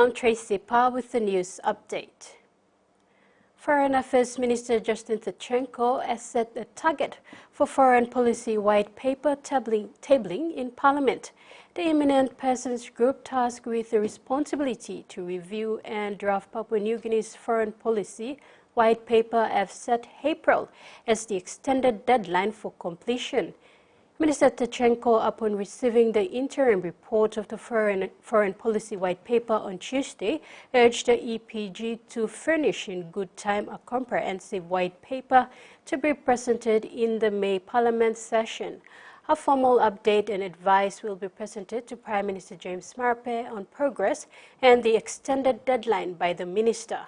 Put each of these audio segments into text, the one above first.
I'm Tracy Pa with the news update. Foreign Affairs Minister Justin Tkachenko has set a target for foreign policy white paper tabling in Parliament. The Eminent Persons Group tasked with the responsibility to review and draft Papua New Guinea's foreign policy white paper have set April as the extended deadline for completion. Minister Tkachenko, upon receiving the interim report of the foreign policy white paper on Tuesday, urged the EPG to furnish in good time a comprehensive white paper to be presented in the May Parliament session. A formal update and advice will be presented to Prime Minister James Marape on progress and the extended deadline by the minister.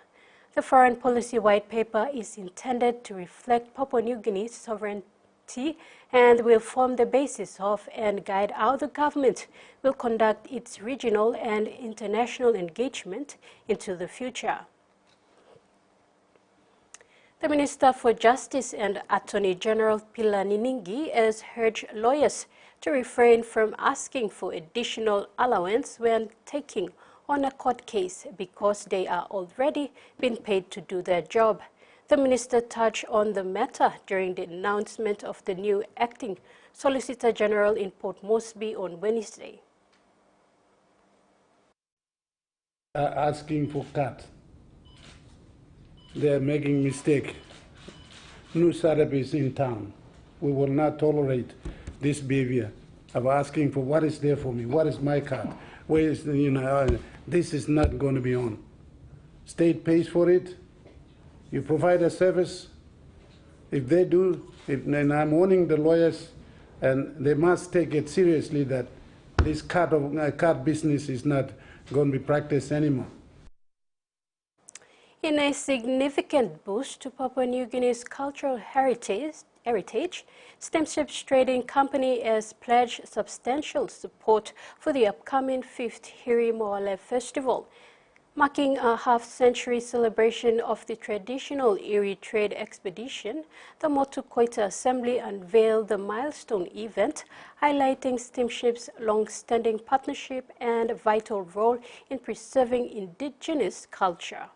The foreign policy white paper is intended to reflect Papua New Guinea's sovereignty and will form the basis of and guide how the government will conduct its regional and international engagement into the future. The Minister for Justice and Attorney General Pila Niningi has urged lawyers to refrain from asking for additional allowance when taking on a court case because they are already being paid to do their job. The minister touched on the matter during the announcement of the new acting Solicitor General in Port Moresby on Wednesday. Asking for cut. They are making mistake. New startup is in town. We will not tolerate this behavior of asking for what is there for me, what is my cut, where is the, this is not going to be on. State pays for it. You provide a service. If they do, and I'm warning the lawyers, and they must take it seriously that this cut business is not going to be practiced anymore. In a significant boost to Papua New Guinea's cultural heritage, Steamships Trading Company has pledged substantial support for the upcoming 5th Hiri Moale Festival. Marking a half-century celebration of the traditional Hiri trade expedition, the Motu Koita Assembly unveiled the milestone event, highlighting Steamship's long-standing partnership and vital role in preserving indigenous culture.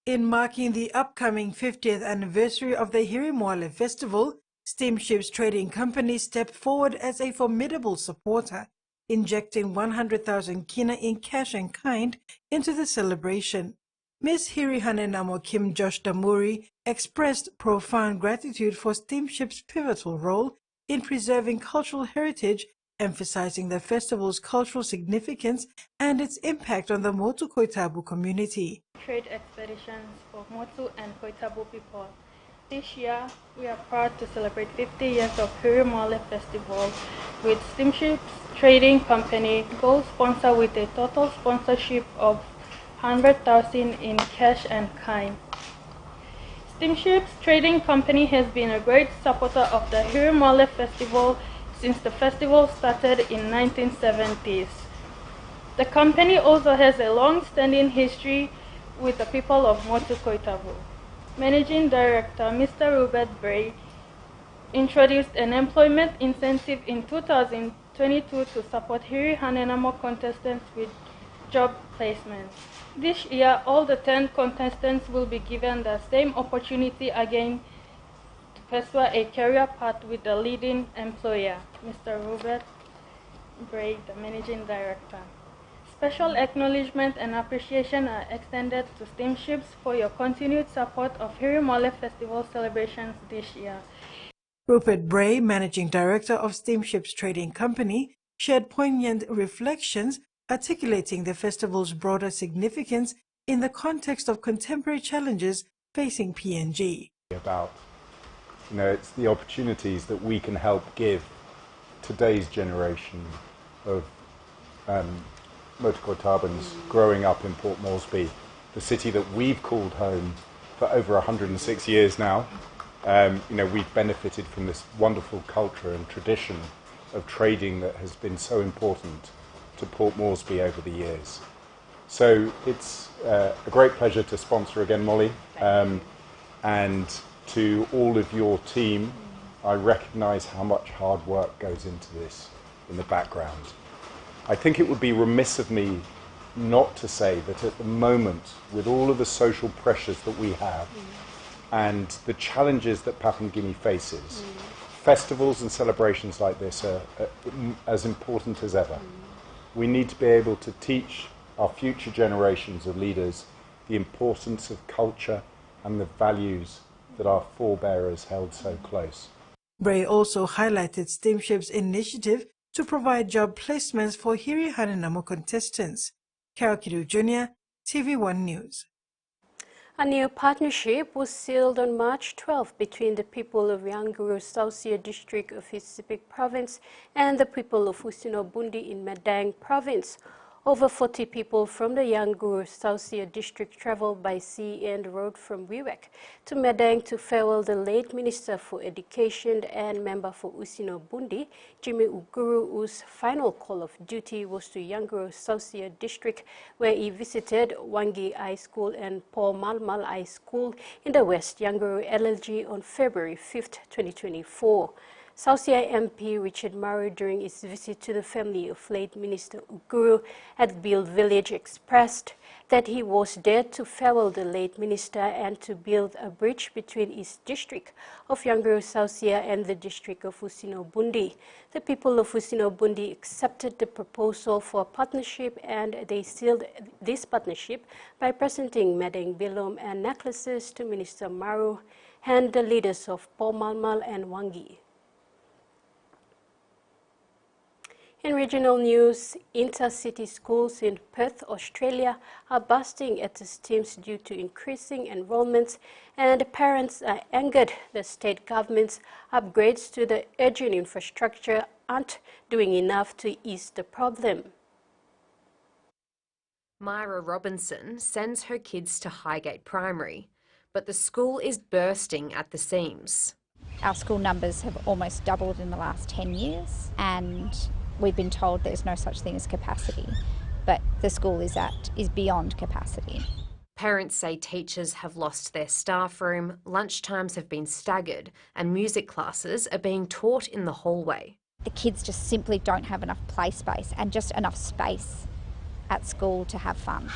In marking the upcoming 50th anniversary of the Hiri Moale Festival, Steamships Trading Company stepped forward as a formidable supporter, injecting 100,000 kina in cash and kind into the celebration. Ms. Hiri Hanenamo Kim Josh Damuri expressed profound gratitude for Steamship's pivotal role in preserving cultural heritage, emphasizing the festival's cultural significance and its impact on the Motu Koitabu community. Trade expeditions for Motu and Koitabu people. This year, we are proud to celebrate 50 years of Hiri Moale Festival with Steamships Trading Company co-sponsor with a total sponsorship of 100,000 in cash and kind. Steamships Trading Company has been a great supporter of the Hiri Moale Festival since the festival started in 1970s. The company also has a long-standing history with the people of Motu Koitabu. Managing Director Mr. Robert Bray introduced an employment incentive in 2022 to support Hiri Hanenamo contestants with job placements. This year, all the 10 contestants will be given the same opportunity again to pursue a career path with the leading employer, Mr. Robert Bray, the Managing Director. Special acknowledgement and appreciation are extended to Steamships for your continued support of Hiri Moale Festival celebrations this year. Rupert Bray, Managing Director of Steamships Trading Company, shared poignant reflections articulating the festival's broader significance in the context of contemporary challenges facing PNG. It's the opportunities that we can help give today's generation of Motu Koitabans growing up in Port Moresby, the city that we've called home for over 106 years now. We've benefited from this wonderful culture and tradition of trading that has been so important to Port Moresby over the years. So it's a great pleasure to sponsor again, Molly, and to all of your team. I recognise how much hard work goes into this in the background. I think it would be remiss of me not to say that at the moment, with all of the social pressures that we have and the challenges that Papua New Guinea faces, festivals and celebrations like this are as important as ever. We need to be able to teach our future generations of leaders the importance of culture and the values that our forebearers held so close. Bray also highlighted Steamship's initiative to provide job placements for Hiri Harinamo contestants. Carol Kidu Jr., TVWAN News. A new partnership was sealed on March 12 between the people of Yanguru Sausia district of Isipik province and the people of Usinobundi in Midday province. Over 40 people from the Yanguru Sausia district traveled by sea and road from Wewak to Midday to farewell the late Minister for Education and member for Usinobundi, Jimmy Uguru, whose final call of duty was to Yanguru Sausia district, where he visited Wangi High School and Paul Malmal High School in the West Yanguru LLG on February 5, 2024. Sausia MP Richard Maru, during his visit to the family of late Minister Uguru at Build Village, expressed that he was there to farewell the late minister and to build a bridge between his district of Yanguru Sausia and the district of Usinobundi. The people of Usinobundi accepted the proposal for a partnership, and they sealed this partnership by presenting Medeng Bilom and necklaces to Minister Maru and the leaders of Paul Malmal and Wangi. In regional news, intercity schools in Perth, Australia are bursting at the seams due to increasing enrolments, and parents are angered the state government's upgrades to the urgent infrastructure aren't doing enough to ease the problem. Myra Robinson sends her kids to Highgate Primary, but the school is bursting at the seams. Our school numbers have almost doubled in the last 10 years, and we've been told there's no such thing as capacity, but the school is beyond capacity. Parents say teachers have lost their staff room, lunchtimes have been staggered, and music classes are being taught in the hallway. The kids just simply don't have enough play space and just enough space at school to have fun.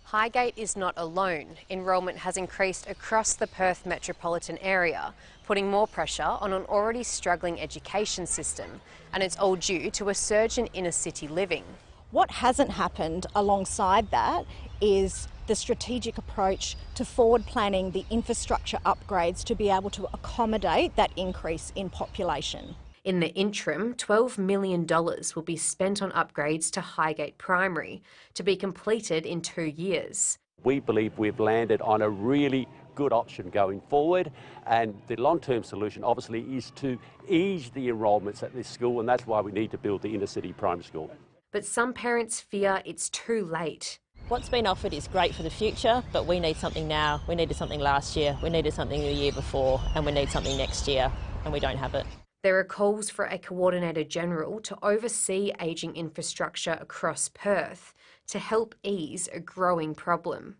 Highgate is not alone. Enrolment has increased across the Perth metropolitan area, putting more pressure on an already struggling education system, and it's all due to a surge in inner city living. What hasn't happened alongside that is the strategic approach to forward planning the infrastructure upgrades to be able to accommodate that increase in population. In the interim, $12 million will be spent on upgrades to Highgate Primary, to be completed in 2 years. We believe we've landed on a really good option going forward, and the long-term solution obviously is to ease the enrolments at this school, and that's why we need to build the inner city primary school. But some parents fear it's too late. What's been offered is great for the future, but we need something now. We needed something last year, we needed something the year before, and we need something next year, and we don't have it. There are calls for a Coordinator General to oversee ageing infrastructure across Perth to help ease a growing problem.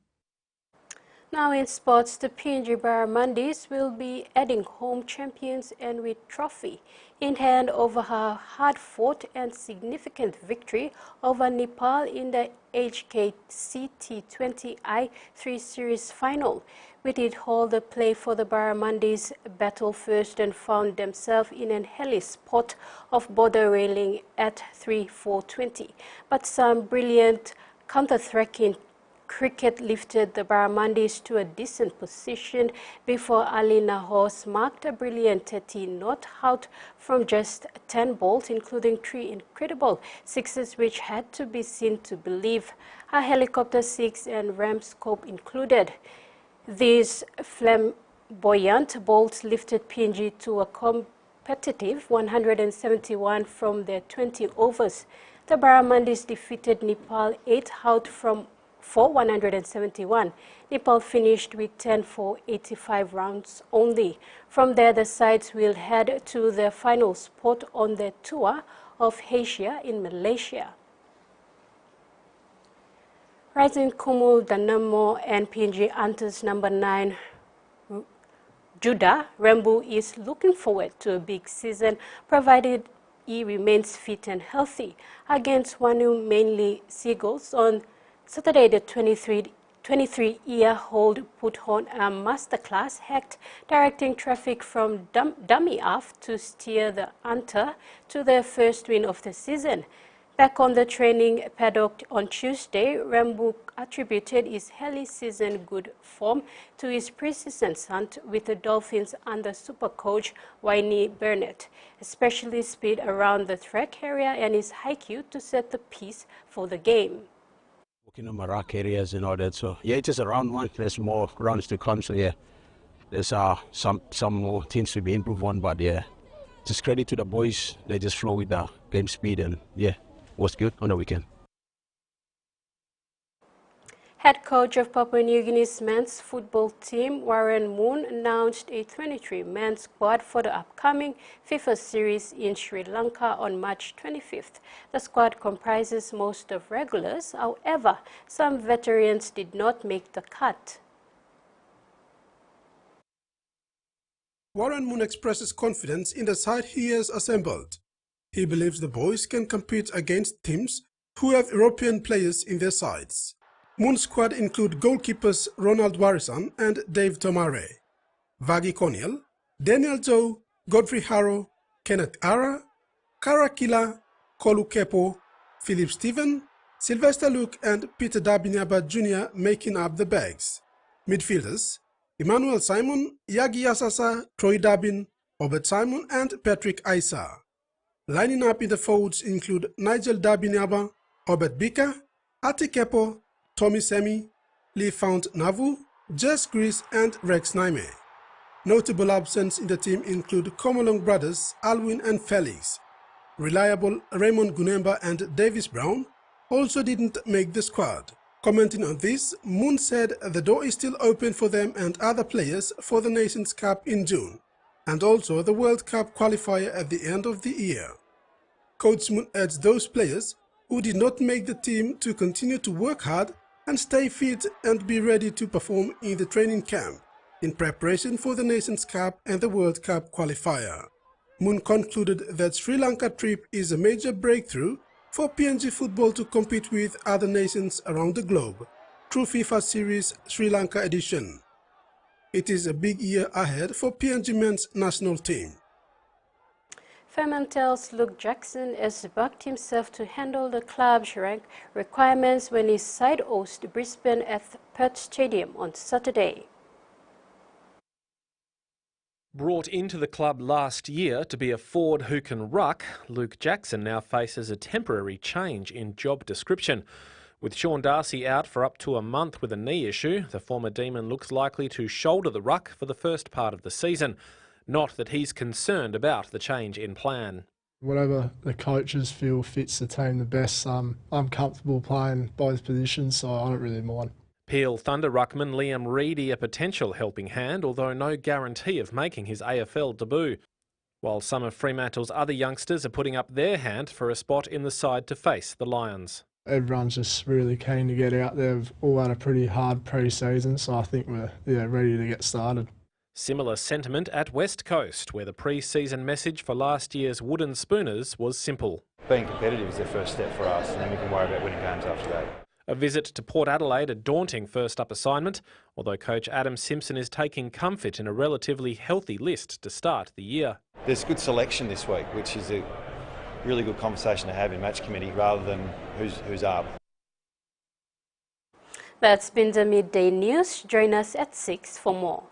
Now in sports, the PNG Barramundis will be adding home champions Enwi Trophy in hand over her hard-fought and significant victory over Nepal in the HKC T20I3 Series final. With it all, the play for the Barramundis battled first and found themselves in an hellish spot of border railing at 3-4-20. But some brilliant counter-striking cricket lifted the Barramundis to a decent position before Ali Nahos marked a brilliant 30-not out from just 10 balls, including 3 incredible sixes which had to be seen to believe. A helicopter six and ram scope included. These flamboyant balls lifted PNG to a competitive 171 from their 20 overs. The Barramundis defeated Nepal 8 out from 171. Nepal finished with 10 for 85 rounds only. From there, the sides will head to their final spot on their tour of Asia in Malaysia. Rising Kumul Danamo and PNG Antas number 9 Judah Rambu is looking forward to a big season, provided E remains fit and healthy against Wanu Mainly Seagulls on Saturday. The 23-year-old put on a masterclass act, directing traffic from dummy off to steer the Hunter to their first win of the season. Back on the training paddock on Tuesday, Rambuk attributed his early season good form to his preseason stunt with the Dolphins under super coach Wayne Burnett, especially speed around the track area and his IQ to set the pace for the game. Working on my rock areas and all that, so yeah, it's just a round one. There's more rounds to come, so yeah, there's some more things to be improved on, but yeah, just credit to the boys. They just flow with the game speed and yeah. Was good on the weekend. Head coach of Papua New Guinea's men's football team, Warren Moon, announced a 23-man squad for the upcoming FIFA series in Sri Lanka on March 25th. The squad comprises most of regulars. However, some veterans did not make the cut. Warren Moon expresses confidence in the side he has assembled. He believes the boys can compete against teams who have European players in their sides. Moon's squad include goalkeepers Ronald Warisan and Dave Tomare, Vagi Coniel, Daniel Joe, Godfrey Harrow, Kenneth Ara, Karakila, Kolu Kepo, Philip Stephen, Sylvester Luke and Peter Dabinyaba Jr. making up the bags. Midfielders Emmanuel Simon, Yagi Asasa, Troy Dabin, Robert Simon and Patrick Aisa. Lining up in the forwards include Nigel Dabinyaba, Obed Bika, Ati Kepo, Tommy Semi, Lee Fount Navu, Jess Gris and Rex Naime. Notable absents in the team include Komolong brothers Alwin and Felix. Reliable Raymond Gunemba and Davis Brown also didn't make the squad. Commenting on this, Moon said the door is still open for them and other players for the Nations Cup in June, and also the World Cup qualifier at the end of the year. Coach Moon urged those players who did not make the team to continue to work hard and stay fit and be ready to perform in the training camp in preparation for the Nations Cup and the World Cup qualifier. Moon concluded that Sri Lanka trip is a major breakthrough for PNG football to compete with other nations around the globe through FIFA Series Sri Lanka edition. It is a big year ahead for PNG men's national team. Fremantle Luke Jackson has backed himself to handle the club's rank requirements when his side hosts Brisbane at Perth Stadium on Saturday. Brought into the club last year to be a forward who can ruck, Luke Jackson now faces a temporary change in job description. With Sean Darcy out for up to a month with a knee issue, the former Demon looks likely to shoulder the ruck for the first part of the season. Not that he's concerned about the change in plan. Whatever the coaches feel fits the team the best, I'm comfortable playing both positions, so I don't really mind. Peel Thunder ruckman Liam Reedy a potential helping hand, although no guarantee of making his AFL debut. While some of Fremantle's other youngsters are putting up their hand for a spot in the side to face the Lions. Everyone's just really keen to get out there. We've all had a pretty hard pre-season, so I think we're ready to get started. Similar sentiment at West Coast, where the pre-season message for last year's Wooden Spooners was simple. Being competitive is the first step for us, and then we can worry about winning games after that. A visit to Port Adelaide, a daunting first-up assignment, although coach Adam Simpson is taking comfort in a relatively healthy list to start the year. There's good selection this week, which is a really good conversation to have in match committee rather than who's up. That's been the Midday News. Join us at 6 for more.